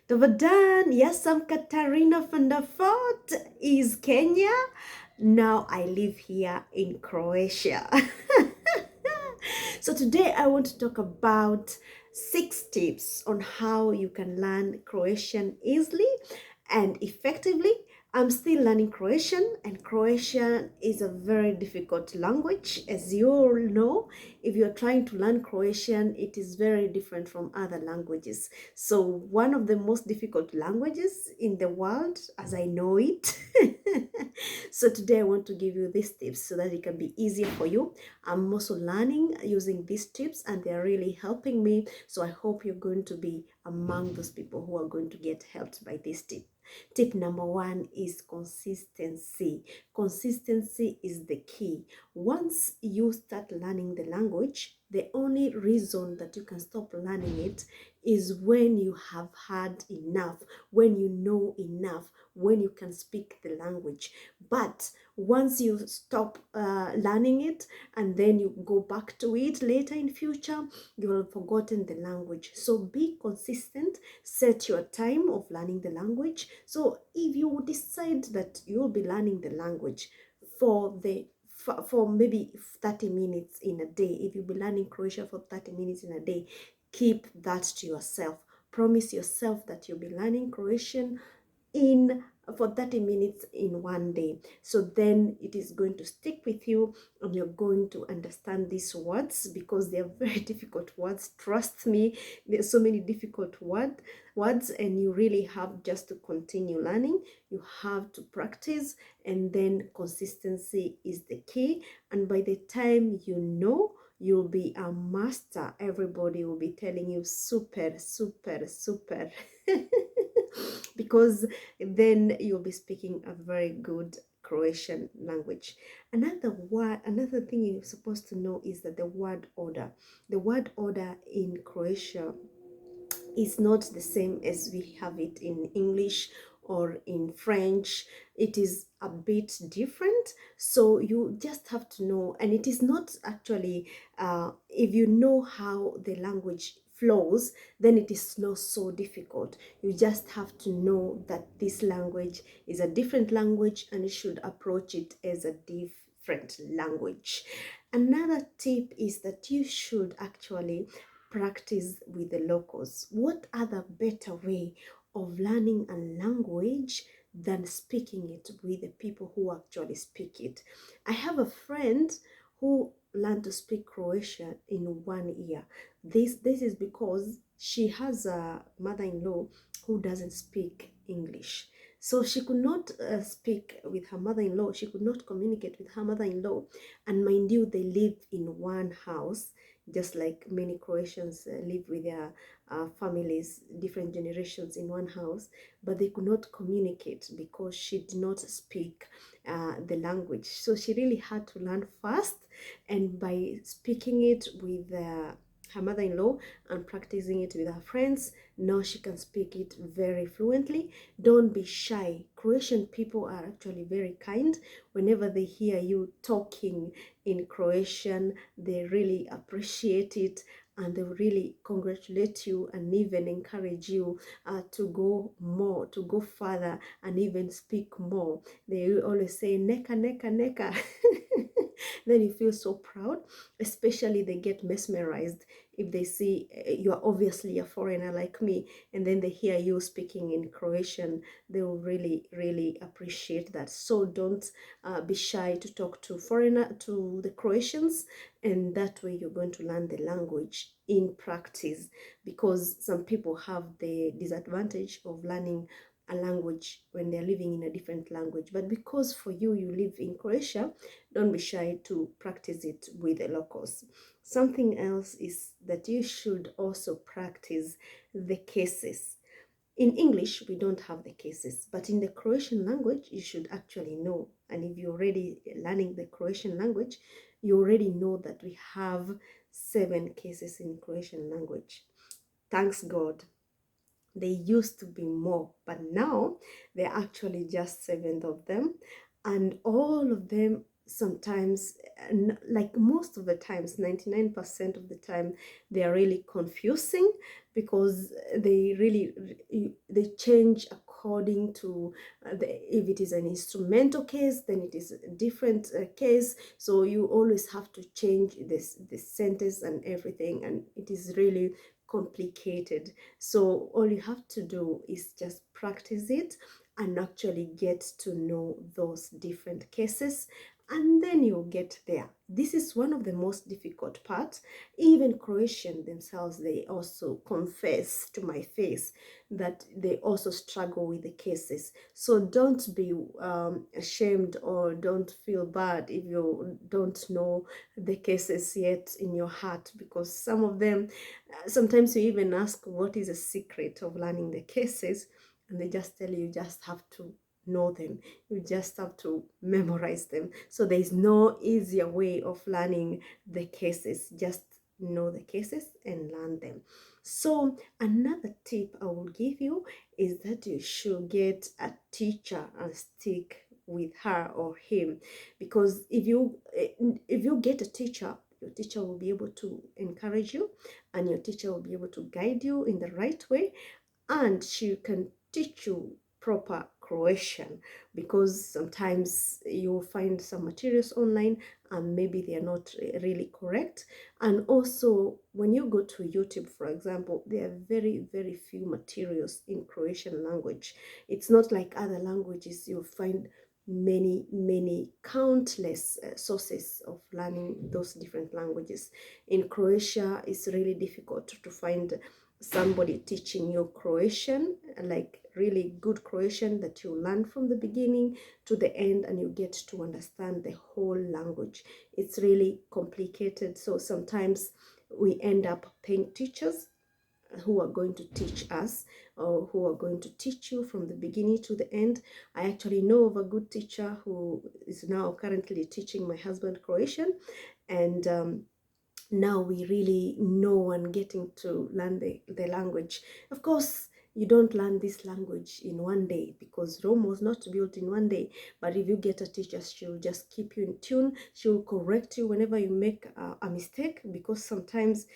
Dobar yes, I'm Katarina from the Fort, is Kenya. Now I live here in Croatia. So today I want to talk about 6 tips on how you can learn Croatian easily and effectively. I'm still learning Croatian, and Croatian is a very difficult language. As you all know, if you're trying to learn Croatian, it is very different from other languages. So, one of the most difficult languages in the world, as I know it. So, today I want to give you these tips so that it can be easier for you. I'm also learning using these tips, and they're really helping me. So, I hope you're going to be among those people who are going to get helped by this tip. Tip number 1 is consistency. Consistency is the key. Once you start learning the language, the only reason that you can stop learning it is when you have had enough, when you know enough, when you can speak the language. But once you stop learning it and then you go back to it later in future, you will have forgotten the language. So be consistent, set your time of learning the language. So if you decide that you'll be learning the language for maybe 30 minutes in a day, if you'll be learning Croatia for 30 minutes in a day, keep that to yourself. Promise yourself that you'll be learning Croatian in for 30 minutes in one day. So then it is going to stick with you, and you're going to understand these words because they are very difficult words. Trust me, there's so many difficult words, and you really have just to continue learning. You have to practice, and then consistency is the key. And by the time you know, you'll be a master. Everybody will be telling you super, super, super. Because then you'll be speaking a very good Croatian language. Another thing you're supposed to know is that the word order. The word order in Croatia is not the same as we have it in English or in French. It is a bit different. So you just have to know, and it is not actually, if you know how the language flows, then it is not so difficult. You just have to know that this language is a different language and you should approach it as a different language. Another tip is that you should actually practice with the locals. What other better way of learning a language than speaking it with the people who actually speak it? I have a friend who learned to speak Croatian in 1 year. This is because she has a mother-in-law who doesn't speak English. So she could not speak with her mother-in-law. She could not communicate with her mother-in-law. And mind you, they live in one house, just like many Croatians live with their families, different generations in one house, but they could not communicate because she did not speak the language. So she really had to learn fast, and by speaking it with her mother-in-law and practicing it with her friends, now she can speak it very fluently. Don't be shy. Croatian people are actually very kind. Whenever they hear you talking in Croatian, they really appreciate it, and they really congratulate you and even encourage you to go more, to go further, and even speak more. They always say neka, neka, neka. Then you feel so proud. Especially they get mesmerized if they see you're obviously a foreigner like me, and then they hear you speaking in Croatian. They will really, really appreciate that. So don't be shy to talk to the Croatians, and that way you're going to learn the language in practice, because some people have the disadvantage of learning a language when they're living in a different language. But because for you, you live in Croatia, don't be shy to practice it with the locals. Something else is that you should also practice the cases. In English, we don't have the cases, but in the Croatian language, you should actually know. And if you're already learning the Croatian language, you already know that we have 7 cases in Croatian language. Thanks God. They used to be more, but now they're actually just 7 of them, and all of them sometimes, like most of the times, 99% of the time, they are really confusing because they change according to if it is an instrumental case, then it is a different case. So you always have to change this sentence and everything, and it is really complicated. So all you have to do is just practice it and actually get to know those different cases, and then you'll get there. This is one of the most difficult parts. Even Croatian themselves, they also confess to my face that they also struggle with the cases. So don't be ashamed, or don't feel bad if you don't know the cases yet in your heart, because some of them, sometimes you even ask what is the secret of learning the cases, and they just tell you just have to know them, you just have to memorize them. So there is no easier way of learning the cases. Just know the cases and learn them. So another tip I will give you is that you should get a teacher and stick with her or him, because if you get a teacher, your teacher will be able to encourage you, and your teacher will be able to guide you in the right way, and she can teach you proper Croatian, because sometimes you'll find some materials online and maybe they are not really correct. And also when you go to YouTube, for example, there are very few materials in Croatian language. It's not like other languages. You'll find many countless sources of learning those different languages. In Croatia, it's really difficult to find somebody teaching you Croatian, like really good Croatian that you learn from the beginning to the end and you get to understand the whole language. It's really complicated. So sometimes we end up paying teachers who are going to teach us, or who are going to teach you from the beginning to the end. I actually know of a good teacher who is now currently teaching my husband Croatian, and now we really know and getting to learn the language. Of course, you don't learn this language in one day, because Rome was not built in one day. But if you get a teacher, she'll just keep you in tune. She'll correct you whenever you make a mistake, because sometimes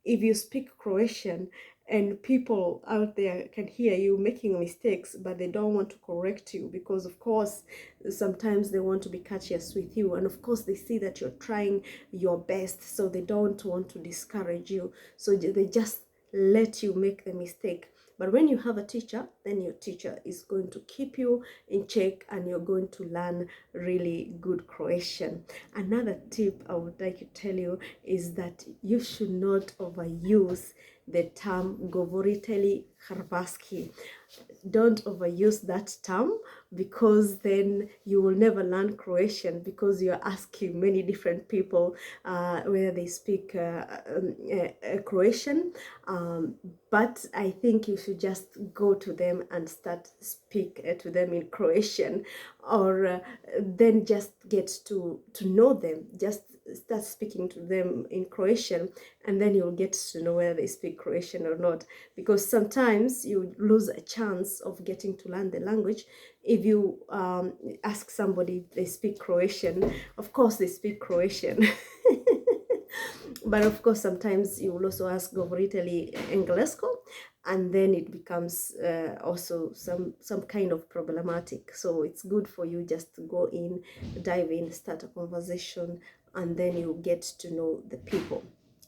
if you speak Croatian and people out there can hear you making mistakes, but they don't want to correct you, because of course sometimes they want to be courteous with you, and of course they see that you're trying your best, so they don't want to discourage you, so they just let you make the mistake. But when you have a teacher, then your teacher is going to keep you in check, and you're going to learn really good Croatian. Another tip I would like to tell you is that you should not overuse the term govoritelji hrvatski. Don't overuse that term, because then you will never learn Croatian, because you're asking many different people whether they speak Croatian. But I think you should just go to them and start speak to them in Croatian, or then just get to know them. Just start speaking to them in Croatian, and then you'll get to know whether they speak Croatian or not, because sometimes you lose a chance of getting to learn the language if you ask somebody if they speak Croatian. Of course they speak Croatian. But of course sometimes you will also ask govoritelji englesko, and then it becomes also some kind of problematic. So it's good for you just to go in, dive in, start a conversation, and then you get to know the people.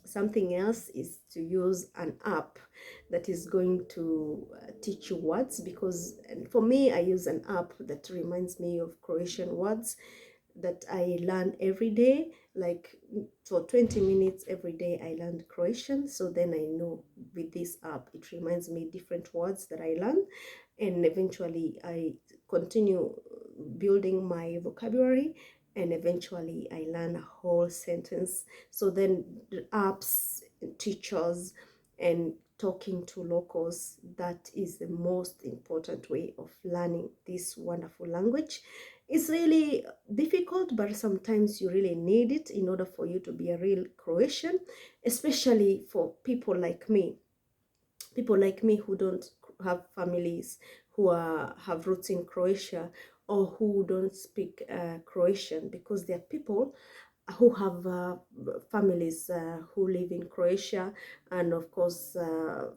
Something else is to use an app that is going to teach you words, because for me, I use an app that reminds me of Croatian words that I learn every day. Like for 20 minutes every day I learned Croatian, so then I know with this app it reminds me different words that I learn, and eventually I continue building my vocabulary, and eventually I learn a whole sentence. So then the apps, teachers, and talking to locals, that is the most important way of learning this wonderful language. It's really difficult, but sometimes you really need it in order for you to be a real Croatian, especially for people like me who don't have families who have roots in Croatia, or who don't speak Croatian, because there are people who have families who live in Croatia, and of course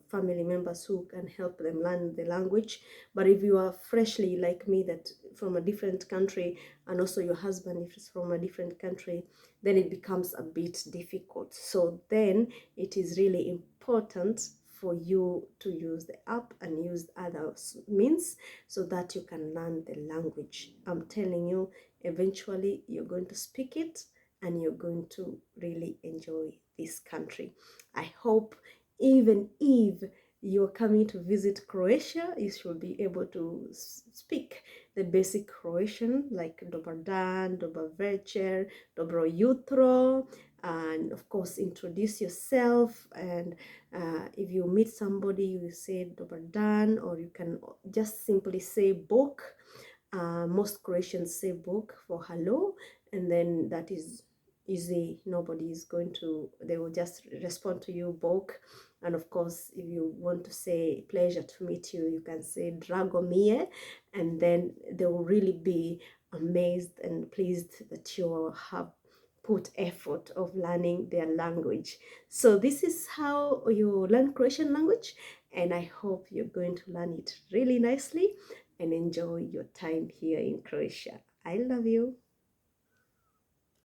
family members who can help them learn the language. But if you are freshly like me, that from a different country, and also your husband if it's from a different country, then it becomes a bit difficult. So then it is really important for you to use the app and use other means so that you can learn the language. I'm telling you, eventually you're going to speak it and you're going to really enjoy this country. I hope even if you're coming to visit Croatia, you should be able to speak the basic Croatian, like Dobar dan, Dobar večer, Dobro jutro, and of course introduce yourself. And if you meet somebody, you say Dobar dan, or you can just simply say bok. Most Croatians say bok for hello, and then that is easy. Nobody is going to, they will just respond to you bok. And of course, if you want to say pleasure to meet you, you can say drago mi je, and then they will really be amazed and pleased that you have put effort of learning their language. So this is how you learn Croatian language, and I hope you're going to learn it really nicely and enjoy your time here in Croatia. I love you.